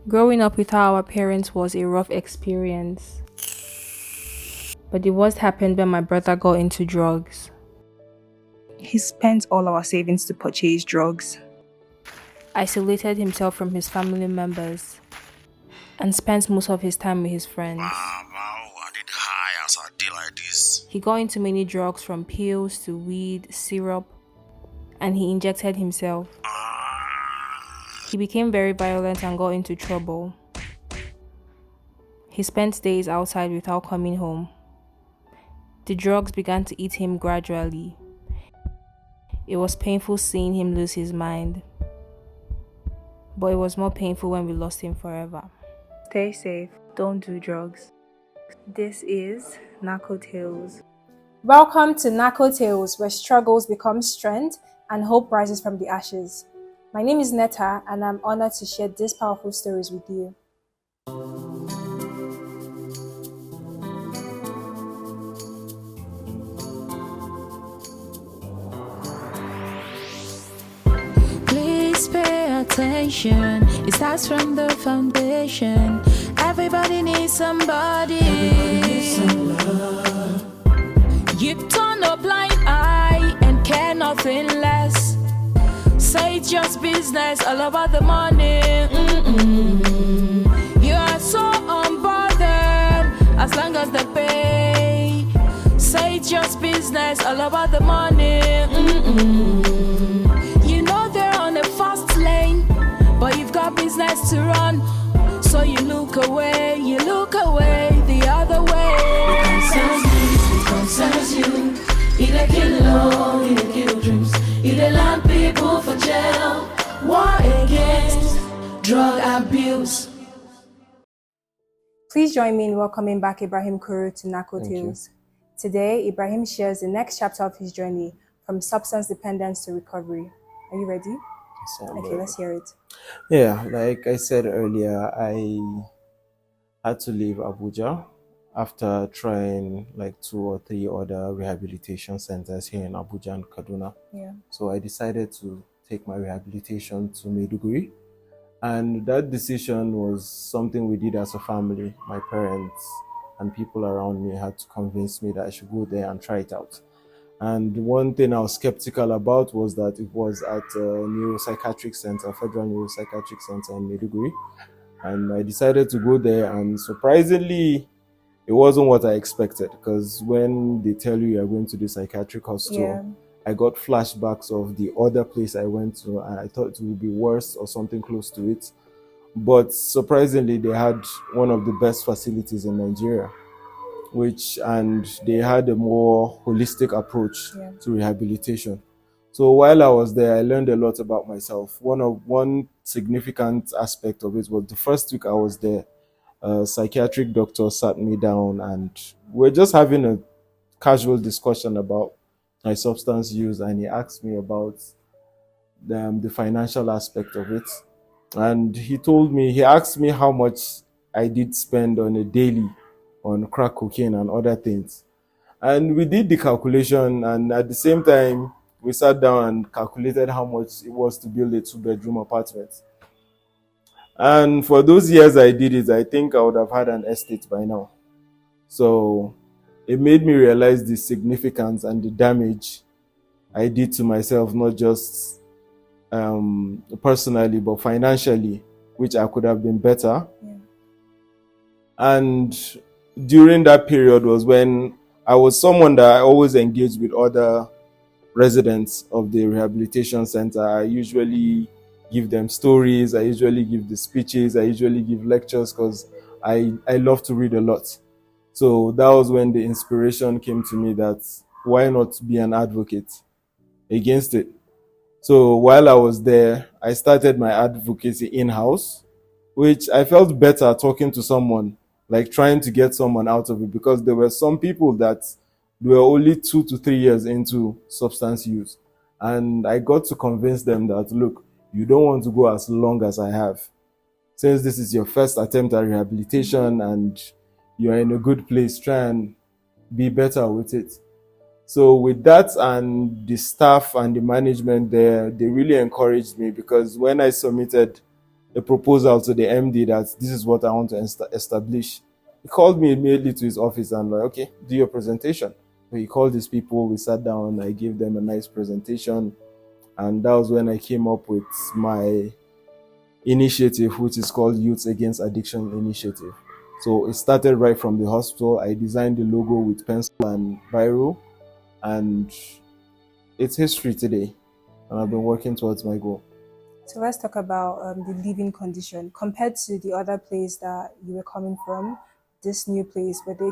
Growing up without our parents was a rough experience, but the worst happened when my brother got into drugs. He spent all our savings to purchase drugs. Isolated himself from his family members, and spent most of his time with his friends. Wow, I did high as a day like this. He got into many drugs from pills to weed, syrup, and he injected himself. He became very violent and got into trouble. He spent days outside without coming home. The drugs began to eat him gradually. It was painful seeing him lose his mind, but it was more painful when we lost him forever. Stay safe. Don't do drugs. This is NarcoTales. Welcome to NarcoTales, where struggles become strength and hope rises from the ashes. My name is Netta, and I'm honored to share these powerful stories with you. Please pay attention. It starts from the foundation. Everybody needs somebody. You turn a blind eye and care nothing less. Say it's just business, all about the money. You are so unbothered as long as they pay. Say it's just business, all about the money. You know they're on a fast lane, but you've got business to run. So you look away the other way. It concerns you. It a kill love, it a kill dreams. It a land people for jail. War against drug abuse. Please join me in welcoming back Ibrahim Kuru to NarcoTales. Today, Ibrahim shares the next chapter of his journey from substance dependence to recovery. Are you ready? Yes, Okay, let's hear it. Yeah, like I said earlier, I had to leave Abuja after trying like 2 or 3 other rehabilitation centers here in Abuja and Kaduna. Yeah. So I decided to take my rehabilitation to Maiduguri. And that decision was something we did as a family. My parents and people around me had to convince me that I should go there and try it out. And one thing I was skeptical about was that it was at a neuropsychiatric center, Federal Neuropsychiatric Center in Maiduguri. And I decided to go there, and surprisingly, it wasn't what I expected, because when they tell you you're going to the psychiatric hospital, I got flashbacks of the other place I went to, and I thought it would be worse or something close to it. But surprisingly, they had one of the best facilities in Nigeria, and they had a more holistic approach to rehabilitation. So while I was there, I learned a lot about myself. One significant aspect of it was the first week I was there, a psychiatric doctor sat me down and we're just having a casual discussion about my substance use, and he asked me about the financial aspect of it. And he asked me how much I did spend on a daily on crack cocaine and other things. And we did the calculation, and at the same time, we sat down and calculated how much it was to build a 2-bedroom apartment. And for those years I did it, I think I would have had an estate by now. So it made me realize the significance and the damage I did to myself, not just personally, but financially, which I could have been better. And during that period was when I was someone that I always engaged with other residents of the rehabilitation center. I usually give them stories, I usually give the speeches, I usually give lectures, because I love to read a lot. So that was when the inspiration came to me that why not be an advocate against it. So while I was there, I started my advocacy in-house, which I felt better talking to someone, like trying to get someone out of it, because there were some people that were only 2 to 3 years into substance use. And I got to convince them that, look, you don't want to go as long as I have. Since this is your first attempt at rehabilitation and you're in a good place, try and be better with it. So with that, and the staff and the management there, they really encouraged me, because when I submitted a proposal to the MD that this is what I want to establish. He called me immediately to his office and like, okay, do your presentation. So he called his people, we sat down, I gave them a nice presentation. And that was when I came up with my initiative, which is called Youth Against Addiction Initiative. So it started right from the hospital. I designed the logo with pencil and biro, and it's history today. And I've been working towards my goal. So let's talk about the living condition. Compared to the other place that you were coming from, this new place, were they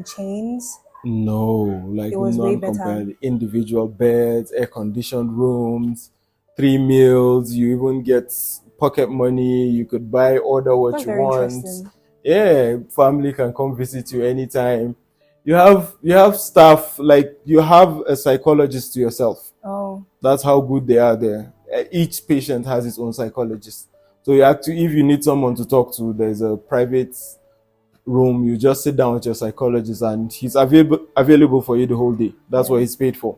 chains? No, like It was way better. non-compared. Individual beds, air-conditioned rooms, 3 meals. You even get pocket money. You could order what That's you very want. interesting. Yeah, family can come visit you anytime. You have staff, like you have a psychologist to yourself. Oh, That's how good they are there. Each patient has his own psychologist. So you have to, if you need someone to talk to, there's a private room. You just sit down with your psychologist and he's available for you the whole day. That's what he's paid for.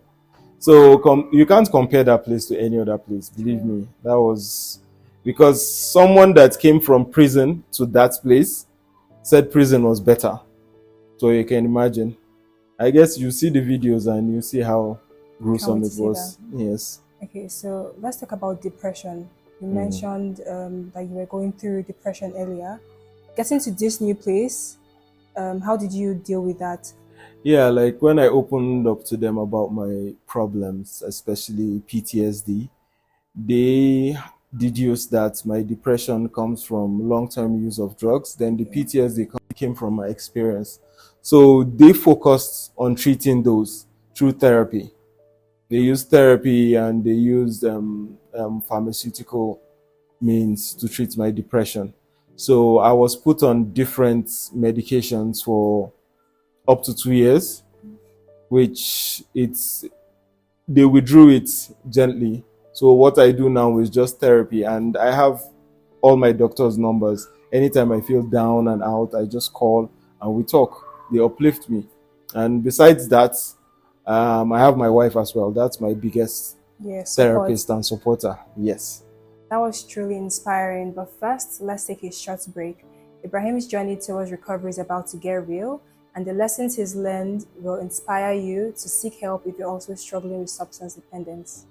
So you can't compare that place to any other place. Believe me. That was because someone that came from prison to that place said prison was better. So you can imagine. I guess you see the videos and you see how gruesome it was. Yes. Okay, so let's talk about depression. You mentioned that you were going through depression earlier. Getting to this new place, how did you deal with that? Yeah, like when I opened up to them about my problems, especially PTSD, they deduced that my depression comes from long-term use of drugs. Then the PTSD came from my experience. So they focused on treating those through therapy. They used therapy and they used pharmaceutical means to treat my depression. So I was put on different medications for up to 2 years, which they withdrew it gently. So what I do now is just therapy, and I have all my doctor's numbers. Anytime I feel down and out, I just call and we talk. They uplift me. And besides that, I have my wife as well. That's my biggest therapist and supporter. Yes. That was truly inspiring. But first, let's take a short break. Ibrahim's journey towards recovery is about to get real, and the lessons he's learned will inspire you to seek help if you're also struggling with substance dependence.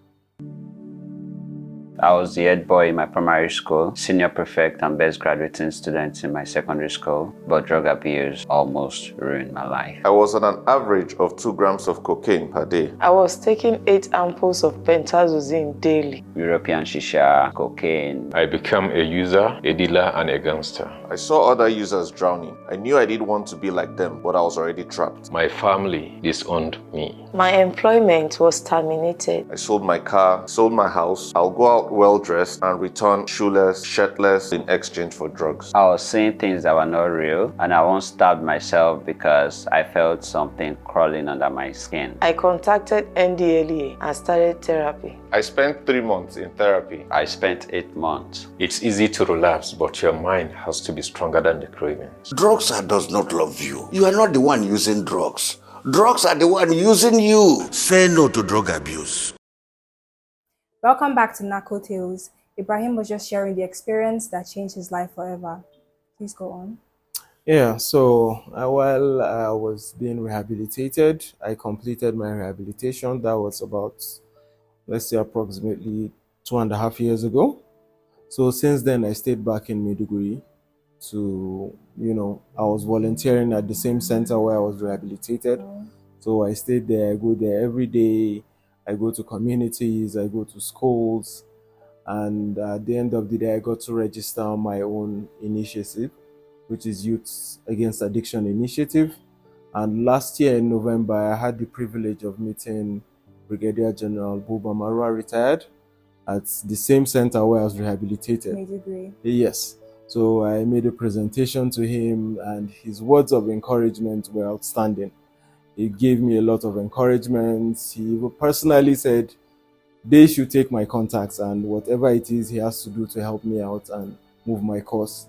I was the head boy in my primary school, senior prefect and best graduating student in my secondary school, but drug abuse almost ruined my life. I was on an average of 2 grams of cocaine per day. I was taking 8 ampoules of pentazosine daily. European shisha, cocaine. I became a user, a dealer, and a gangster. I saw other users drowning. I knew I didn't want to be like them, but I was already trapped. My family disowned me. My employment was terminated. I sold my car, sold my house. I'll go out well-dressed and return shoeless, shirtless in exchange for drugs. I was seeing things that were not real, and I once stabbed myself because I felt something crawling under my skin. I contacted NDLEA and started therapy. I spent 3 months in therapy. I spent 8 months. It's easy to relapse, but your mind has to be stronger than the cravings. Drugs does not love you. You are not the one using drugs. Drugs are the one using you. Say no to drug abuse. Welcome back to NarcoTales. Ibrahim was just sharing the experience that changed his life forever. Please go on. Yeah, so while I was being rehabilitated, I completed my rehabilitation. That was about, let's say, approximately 2.5 years ago. So since then, I stayed back in Maiduguri to, I was volunteering at the same center where I was rehabilitated. So I stayed there. I go there every day. I go to communities, I go to schools, and at the end of the day, I got to register my own initiative, which is Youth Against Addiction Initiative. And last year in November, I had the privilege of meeting Brigadier General Buba Marwa, retired, at the same center where I was rehabilitated. Maiduguri. Yes. So I made a presentation to him, and his words of encouragement were outstanding. He gave me a lot of encouragement. He personally said they should take my contacts and whatever it is he has to do to help me out and move my course.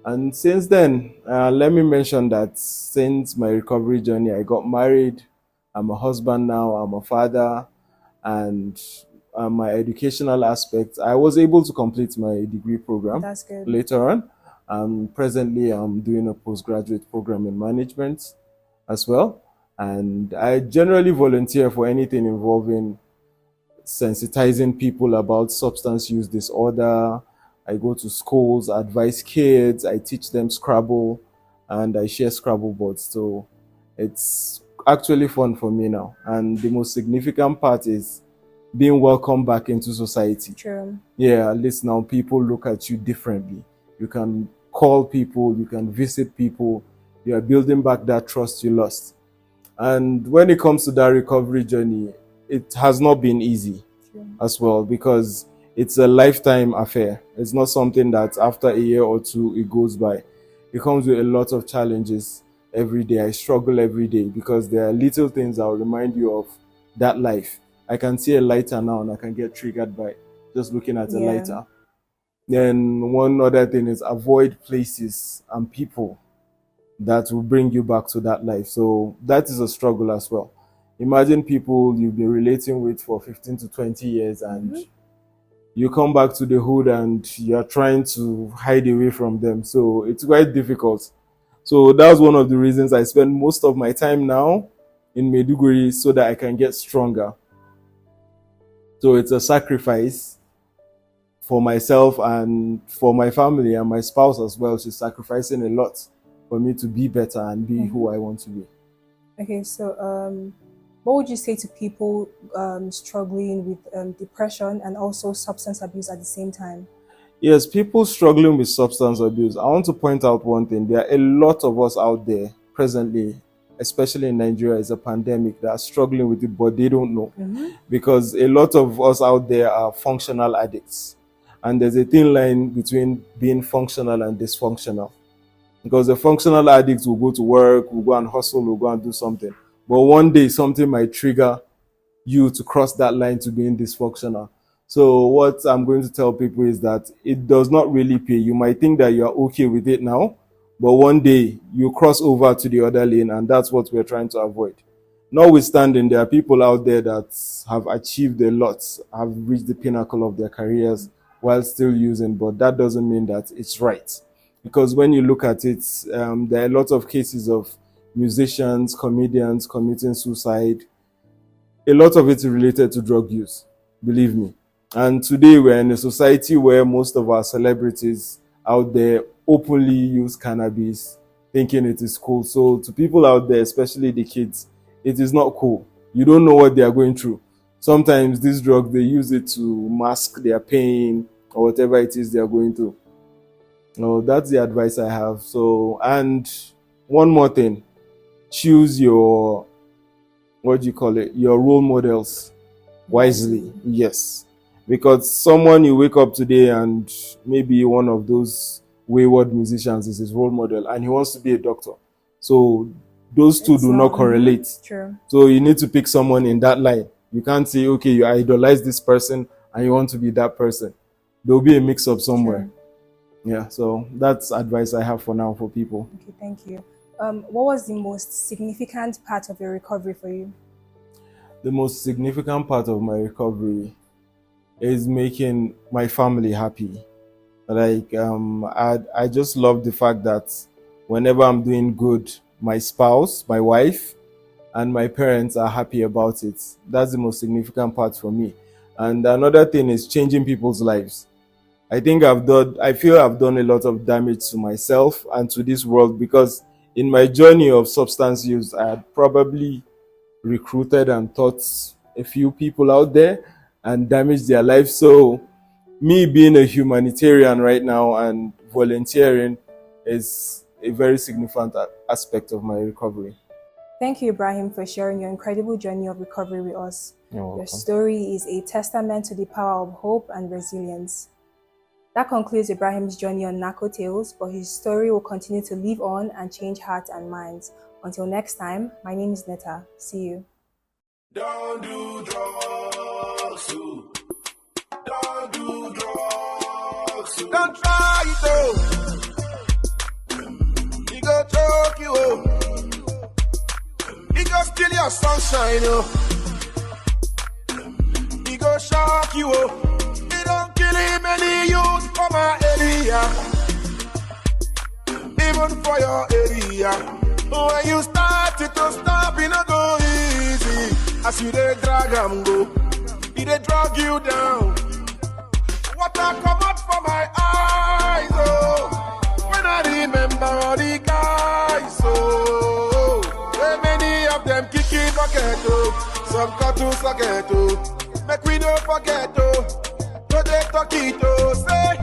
And since then, let me mention that since my recovery journey, I got married. I'm a husband now, I'm a father, and my educational aspect, I was able to complete my degree program. That's good. Later on. Presently, I'm doing a postgraduate program in management as well. And I generally volunteer for anything involving sensitizing people about substance use disorder. I go to schools, advise kids, I teach them Scrabble, and I share Scrabble boards. So it's actually fun for me now. And the most significant part is being welcomed back into society. True. Yeah, at least now people look at you differently. You can call people, you can visit people, you are building back that trust you lost. And when it comes to that recovery journey, it has not been easy as well, because it's a lifetime affair. It's not something that after a year or two, it goes by. It comes with a lot of challenges every day. I struggle every day because there are little things that will remind you of that life. I can see a lighter now and I can get triggered by just looking at a lighter. Then one other thing is avoid places and people that will bring you back to that life. So that is a struggle as well. Imagine people you've been relating with for 15 to 20 years and you come back to the hood and you're trying to hide away from them. So it's quite difficult. So that's one of the reasons I spend most of my time now in Maiduguri, so that I can get stronger. So it's a sacrifice for myself and for my family, and my spouse as well. She's sacrificing a lot for me to be better and be who I want to be. Okay, so what would you say to people struggling with depression and also substance abuse at the same time? Yes, people struggling with substance abuse. I want to point out one thing. There are a lot of us out there presently, especially in Nigeria, it's a pandemic, that are struggling with it, but they don't know. Because a lot of us out there are functional addicts. And there's a thin line between being functional and dysfunctional. Because the functional addicts will go to work, will go and hustle, will go and do something. But one day, something might trigger you to cross that line to being dysfunctional. So what I'm going to tell people is that it does not really pay. You might think that you're okay with it now, but one day you cross over to the other lane, and that's what we're trying to avoid. Notwithstanding, there are people out there that have achieved a lot, have reached the pinnacle of their careers while still using, but that doesn't mean that it's right. Because when you look at it, there are a lot of cases of musicians, comedians committing suicide. A lot of it is related to drug use, believe me. And today we're in a society where most of our celebrities out there openly use cannabis, thinking it is cool. So to people out there, especially the kids, it is not cool. You don't know what they are going through. Sometimes this drug, they use it to mask their pain or whatever it is they are going through. No, that's the advice I have. So, and one more thing, choose your, your role models wisely. Yes. Because someone you wake up today and maybe one of those wayward musicians is his role model and he wants to be a doctor. So those two do not correlate. True. So you need to pick someone in that line. You can't say, okay, you idolize this person and you want to be that person. There'll be a mix-up somewhere. True. Yeah, so that's advice I have for now for people. Okay, thank you. What was the most significant part of your recovery for you? The most significant part of my recovery is making my family happy. Like, I just love the fact that whenever I'm doing good, my spouse, my wife, and my parents are happy about it. That's the most significant part for me. And another thing is changing people's lives. I feel I've done a lot of damage to myself and to this world, because in my journey of substance use, I had probably recruited and taught a few people out there and damaged their lives. So me being a humanitarian right now and volunteering is a very significant aspect of my recovery. Thank you, Ibrahim, for sharing your incredible journey of recovery with us. Your story is a testament to the power of hope and resilience. That concludes Ibrahim's journey on NarcoTales, but his story will continue to live on and change hearts and minds. Until next time, my name is Netta. See you. Don't do drugs. Don't do drugs. Don't try it though. He go choke you. He go steal your sunshine. He go shock you. you, it don't kill him any youth for my area. Even for your area. When you start it to stop, it not go easy. As you dey drag am go, it dey drag you down. Water come out from my eyes, oh. When I remember all the guys, oh. Way many of them kicking bucket, oh. Some cut to socket, oh. Make we don't forget, oh. No they talk it, oh. Say,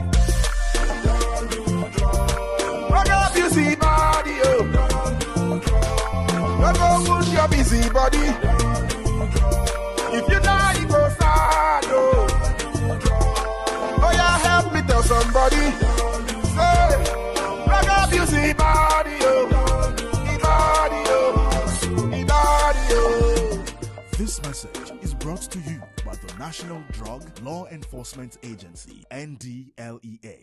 don't do drugs. Rock up you see body, oh. Don't do drugs. Don't go wound your busy body. Don't do drugs. If you die, you go sad, oh. Oh yeah, help me tell somebody. Say, rock up you see body, oh. Body, oh. Body, oh. This message is brought to you by the National Drug Law Enforcement Agency, NDLEA.